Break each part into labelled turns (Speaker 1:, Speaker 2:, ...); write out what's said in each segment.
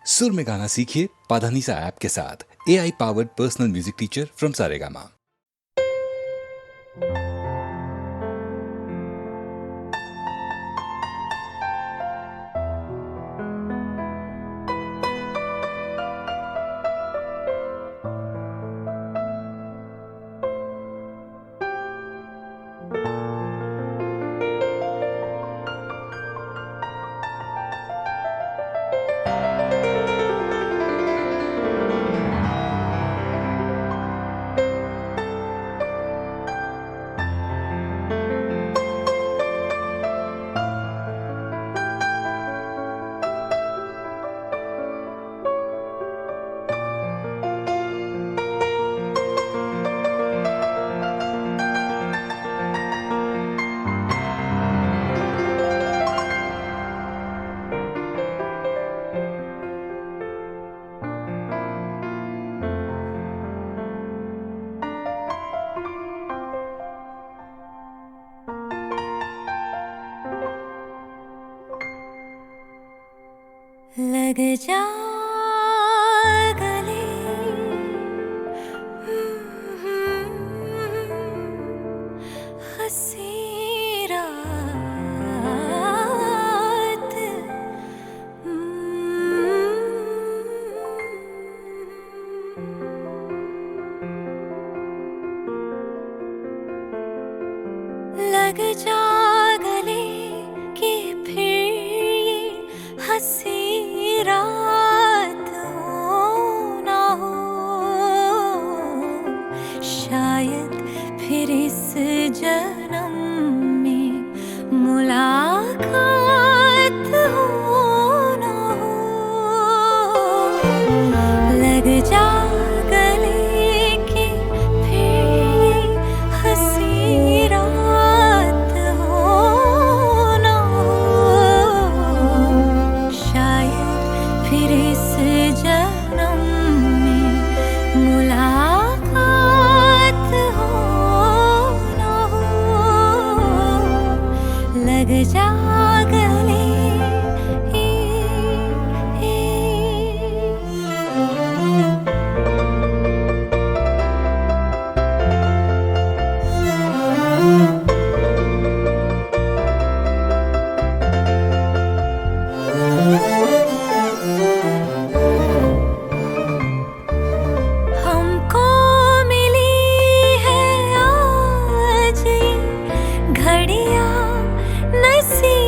Speaker 1: सुर में गाना सीखिए पाधानीसा ऐप के साथ। AI powered personal music teacher from Saregama.
Speaker 2: लग जा गले, हंसी रात, लग जा गले कि फिर ये हंसी रात हो ना हो, शायद फिर इस जन्म में मुलाकात हो ना हो। लग जा गले कि फिर ये हंसी रात हो ना हो, शायद फिर इस जन्म में मुलाकात हो ना हो। लग जा गले, हमको मिली है आज ये घड़ियां नसीब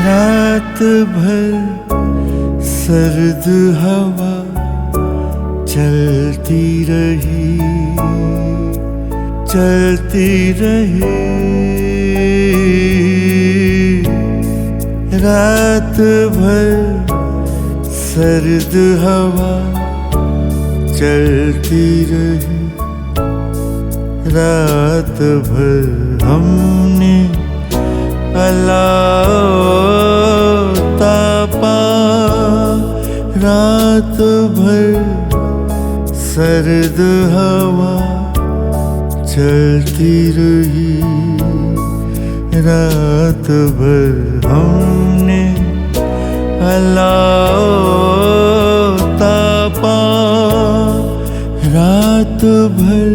Speaker 3: रात भर सर्द हवा चलती रही रात भर सर्द हवा चलती रही रात भर हमने अलातापा रात भर सर्द हवा चलती रही रात भर हमने अलातापा रात भर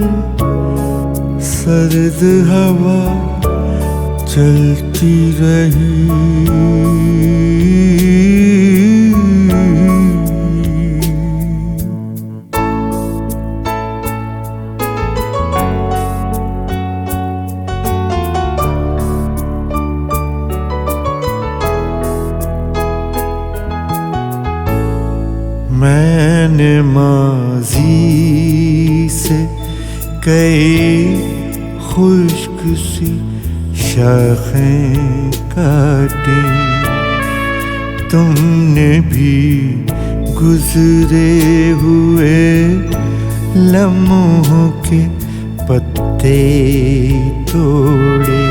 Speaker 3: सर्द हवा चलती रही। मैंने माज़ी से कई खुश्क सी शाखें काटी, तुमने भी गुजरे हुए लम्हों के पत्ते तोड़े।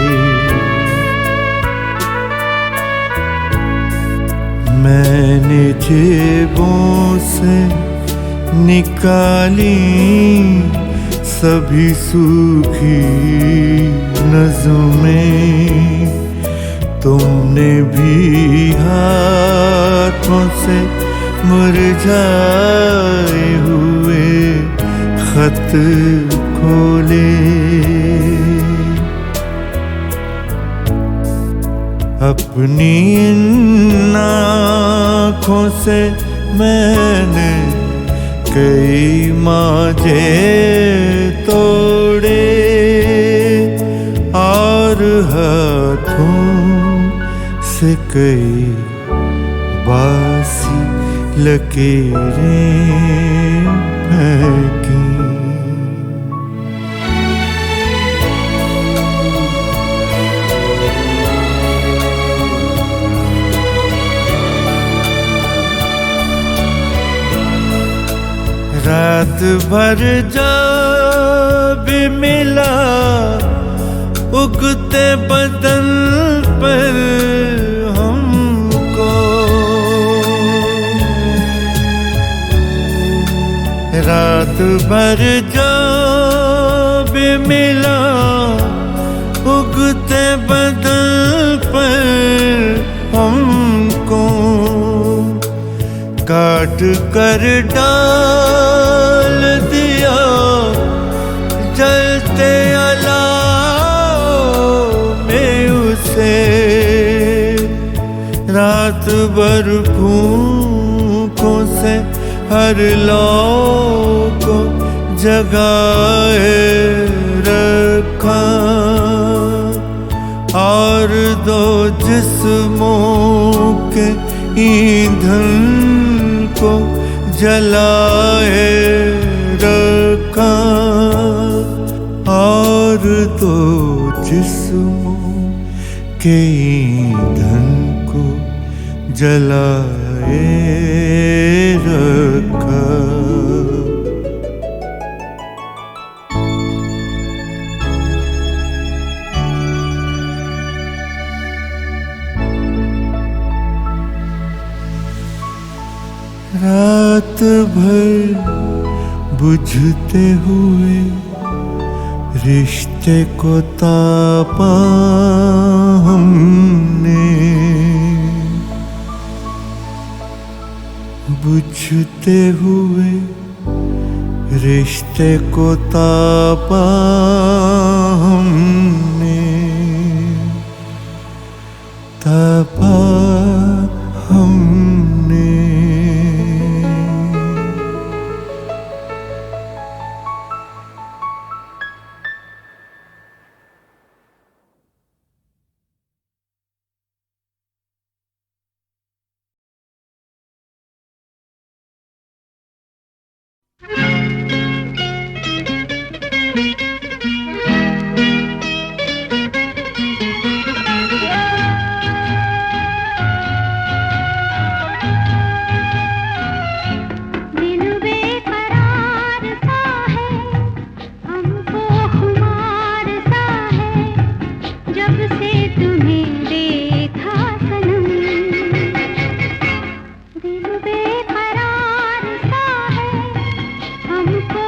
Speaker 3: मैंने जेबों से निकाली सभी सूखी नज़्में, तुमने भी हाथों से मुरझाए हुए खत खोले। अपनी इन आँखों से मैंने कई मांझे तोड़े और हाथों से कई बासी लकीरें फेंकी। रात भर जब मिला उगते बदन पर हमको, रात भर जब मिला उगते बदन पर हमको, काट कर डाल दिया जलते अलाव में उसे। रात भर भूखों से हर लौ को जगाए रखा और दो जिस्मों के ईंधन को जलाए रखा और दो जिस्मों के ईंधन को जलाए रखा। रात भर बुझते हुए रिश्ते को तापा हमने, बुझते हुए रिश्ते को तापा हमने, तापा हमने।
Speaker 2: हमको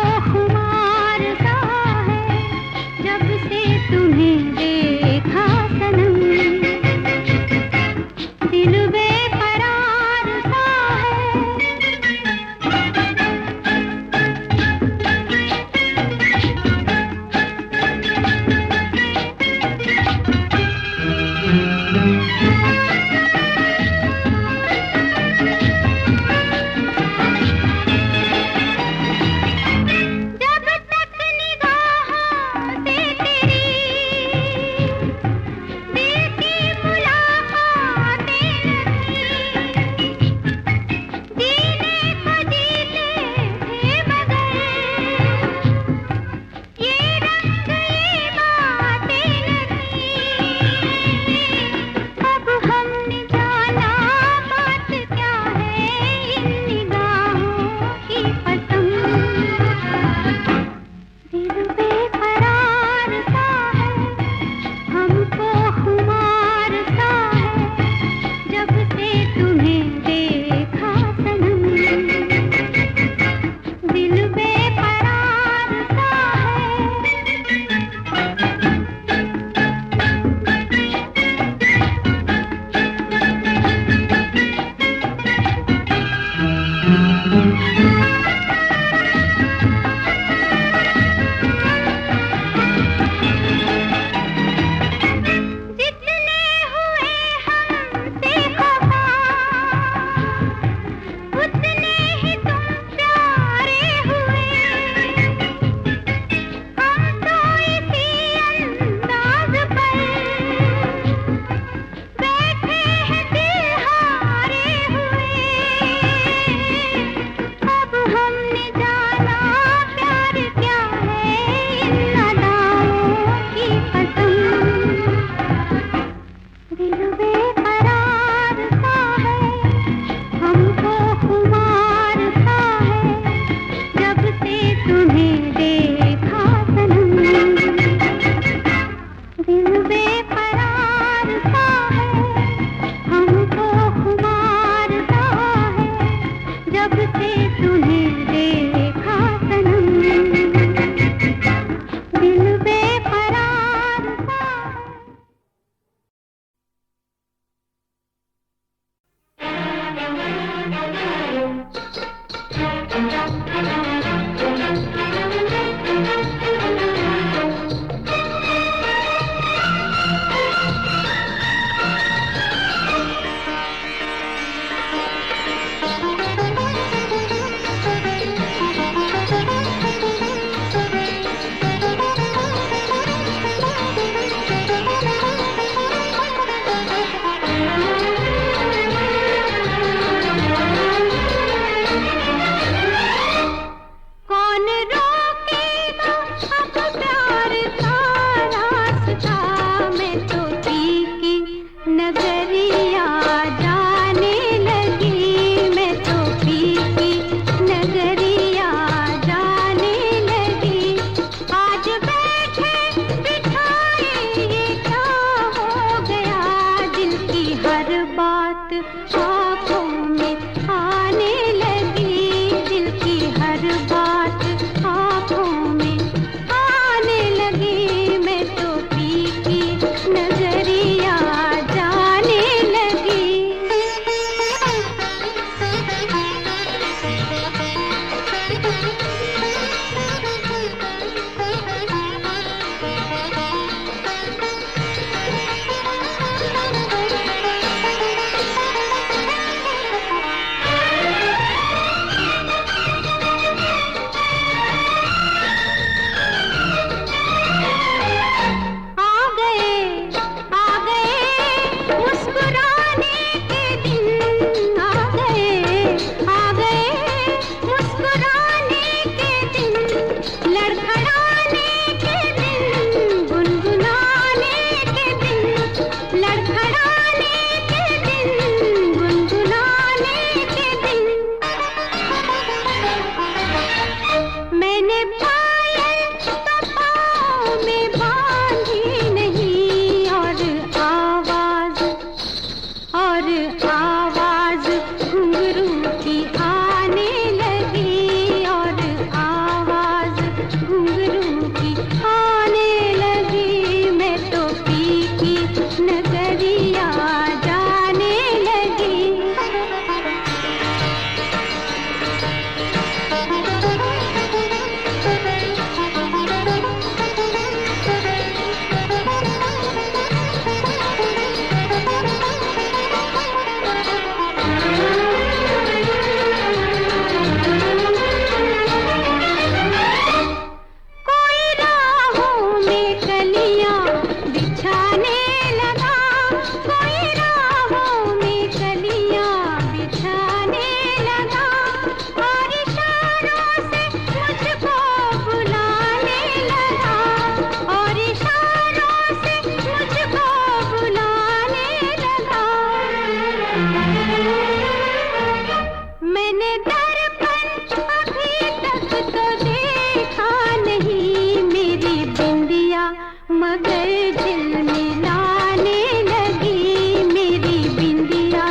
Speaker 4: मगर झिलमिलाने लगी मेरी बिंदिया,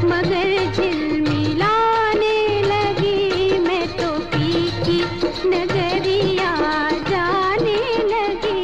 Speaker 4: मगर झिलमिलाने लगी। मैं तो फीकी नगरिया जाने लगी।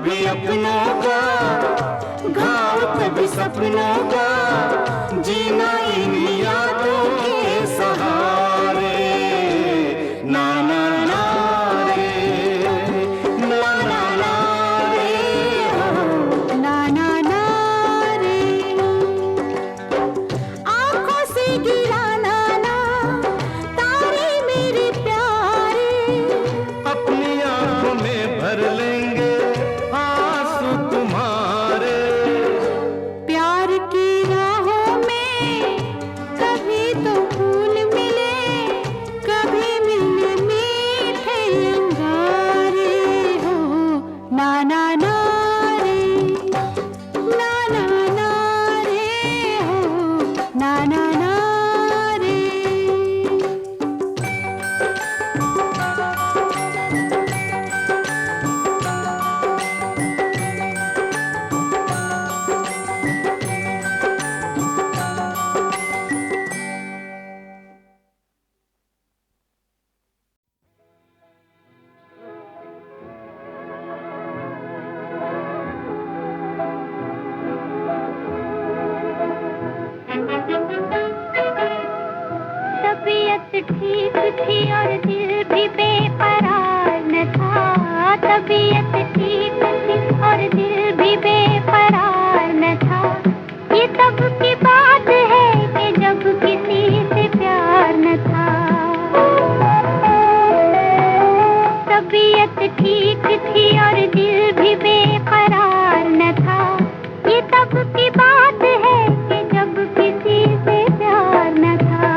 Speaker 5: कभी अपनों का घाव, कभी सपनों का जीना इन यादों के सहारे। ना ना ना रे, ना ना ना रे,
Speaker 4: ना ना ना रे, आंखों से गिराना ना तारे मेरे प्यारे,
Speaker 5: अपनी आंखों में भर लेंगे आंसू तुम्हारे।
Speaker 4: प्यार की राहों में कभी तो फूल मिले, कभी मिले मीठे अंगारे हो। ना ना ना रे, ना ना ना रे हो, ना ना ना रे। तबीयत ठीक थी और दिल भी बेकरार न था, तबीयत ठीक थी और दिल भी बेकरार न था। ये तब की बात है कि जब किसी से प्यार न था। तबीयत ठीक थी और दिल भी बेकरार न था। ये तब की बात है कि जब किसी से प्यार न था।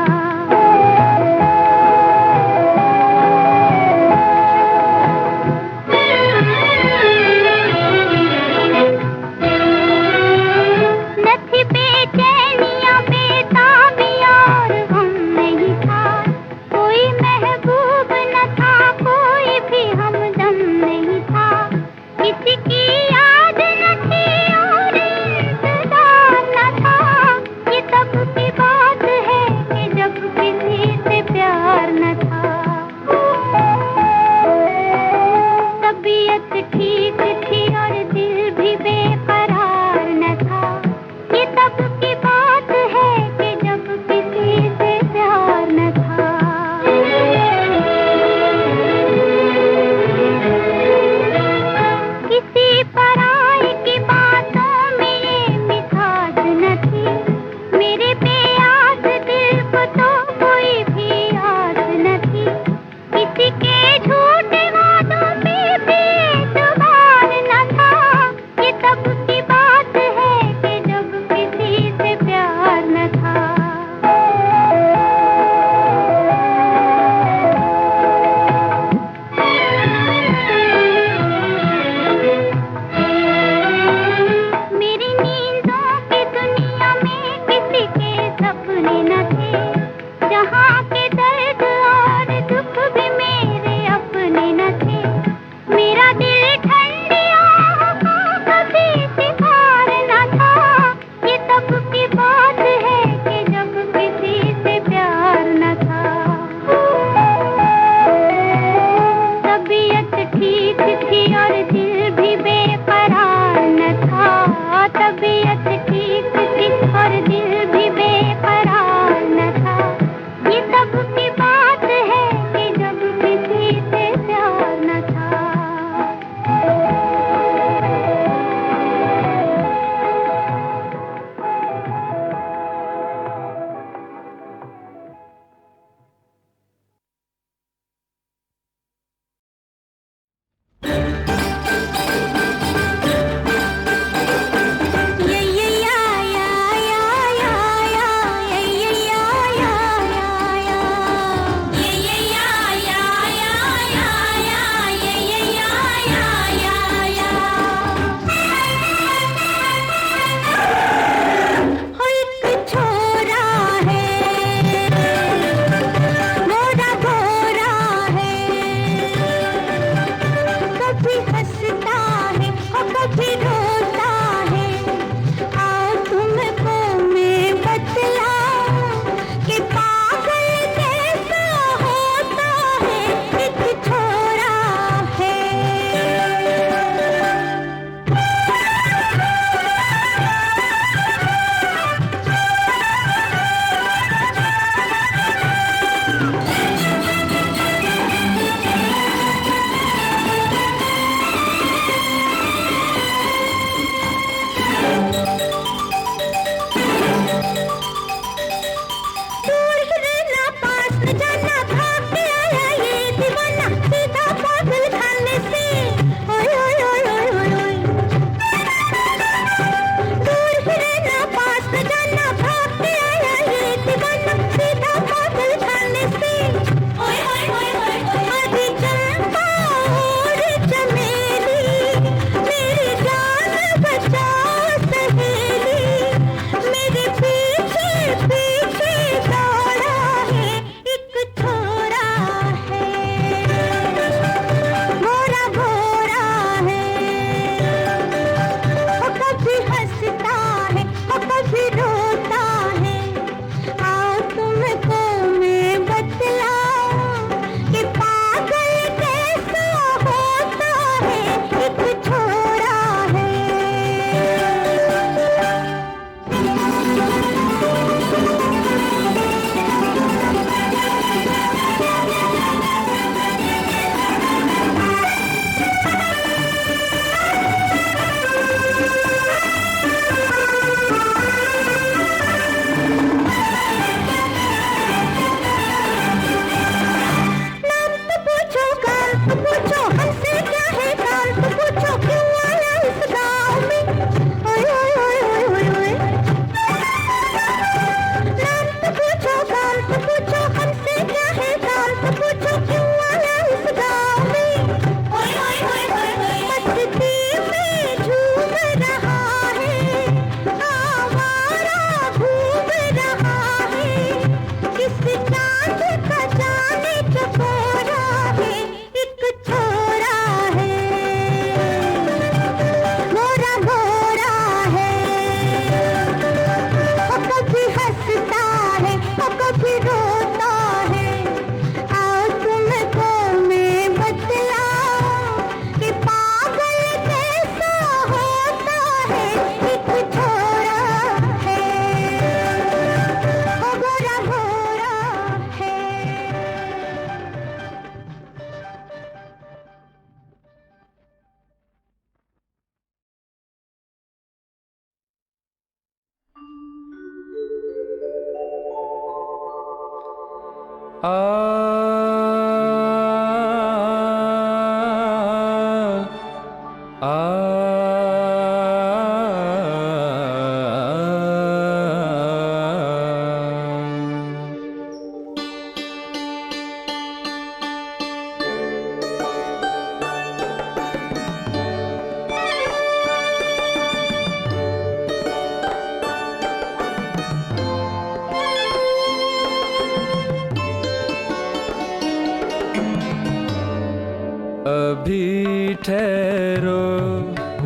Speaker 5: अभी ठहरो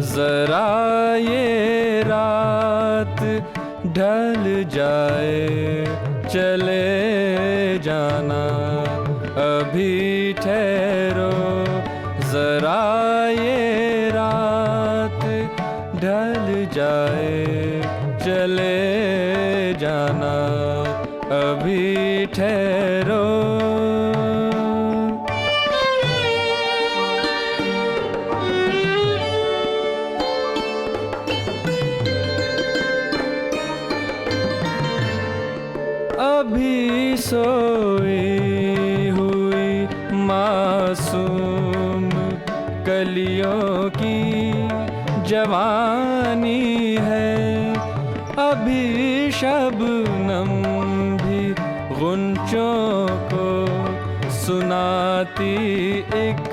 Speaker 5: जरा ये रात ढल जाए चले जाना। अभी ठहरो जरा ये रात ढल जाए चले जाना। अभी ठहरो। अभी सोई हुई मासूम कलियों की जवानी है। अभी शबनम भी गुंचों को सुनाती एक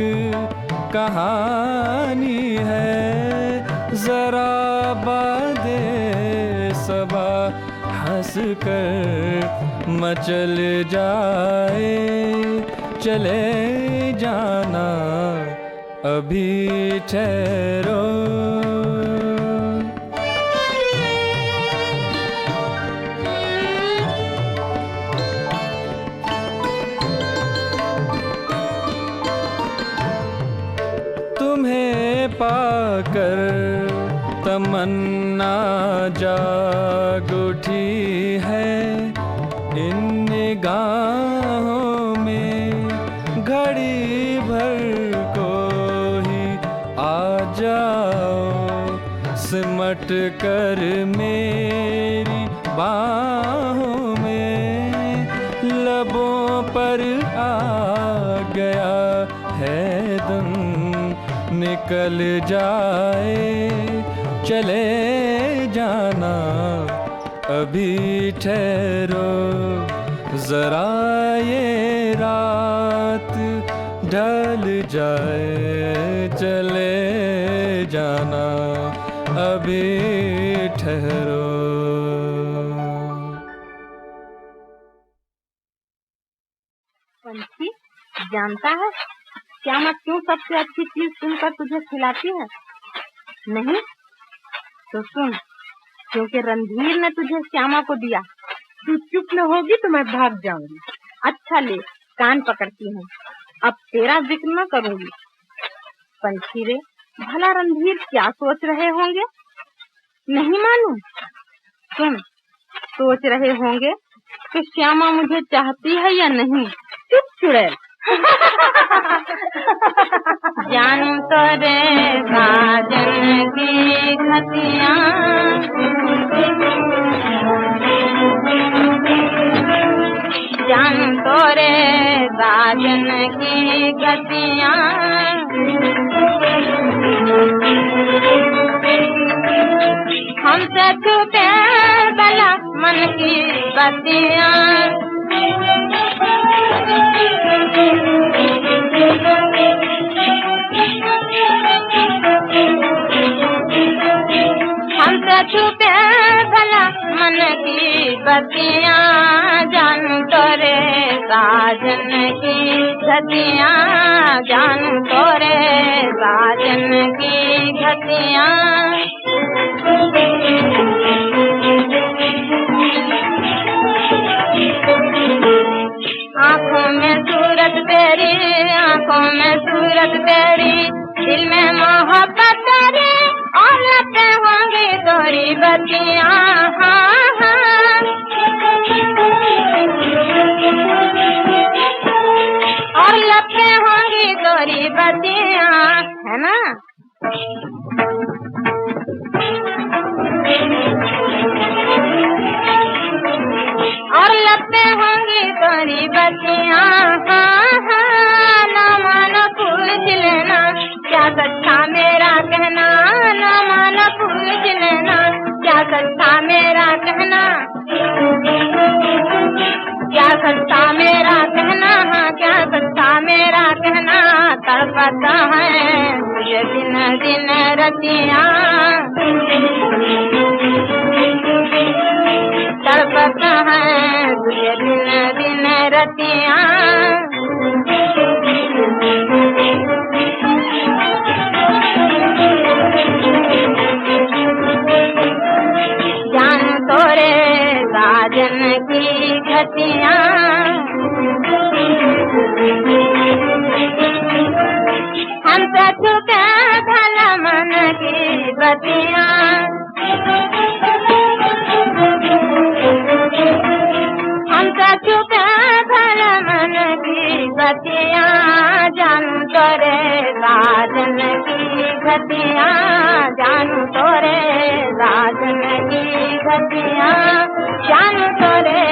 Speaker 5: कहानी है। जरा बादे सबा हंस कर मचल जाए चले जाना। अभी ठहरो। तुम्हें पाकर तमन्ना जाग उठी है। इन निगाहों में घड़ी भर को ही आ जाओ सिमट कर मेरी बाहों में। लबों पर आ गया है दम निकल जाए चले जाना। अभी ठहरो जरा ये रात ढल जाए चले जाना। अभी ठहरो।
Speaker 6: पंछी जानता है श्यामा क्यों सबसे अच्छी चीज सुनकर तुझे खिलाती है? नहीं तो सुन, क्योंकि रणधीर ने तुझे श्यामा को दिया। तू चुप न होगी तो मैं भाग जाऊंगी। अच्छा ले, कान पकड़ती हूँ, अब तेरा जिक्र न करूंगी। पंछी रे, भला रणधीर क्या सोच रहे होंगे? नहीं मालूम? सुन, सोच रहे होंगे कि श्यामा मुझे चाहती है या नहीं। चुप चुड़ैल। जानू तो रे साजन की खतियाँ, जानू तो रे साजन की खतियाँ। हमसे छुपे भला मन की बत्तियाँ। हमसे छुपे भला मन की बत्तियाँ। जानू तो रे साजन की घटियाँ, जानू तो रे साजन की घटियाँ। आँखों में सूरत तेरी, आँखों में सूरत तेरी, दिल में मोहब्बत तेरी, और लपटे होंगी तोरी बत्तियाँ। हाँ हाँ, और लपटे होंगी तोरी बत्तियाँ, है ना? और लगते होंगी तोरी बतियाँ, हाँ हाँ ना मानो पूछ लेना, क्या सच्चा मेरा कहना, ना मानो पूछ लेना, क्या सच्चा मेरा कहना, क्या सच्चा मेरा कहना, हाँ क्या सच्चा मेरा कहना, तड़पता है मुझे दिन दिन रतियाँ, तड़पता है तुझे दिन दिन रतियाँ, जान तोरे साजन की घटियाँ, हम तो चुके भला मन की बतियाँ, हम तो चुके भला मन की बतियाँ, जानू तोरे साजन की घटियाँ, जानू तोरे साजन की घटियाँ, जानू तोरे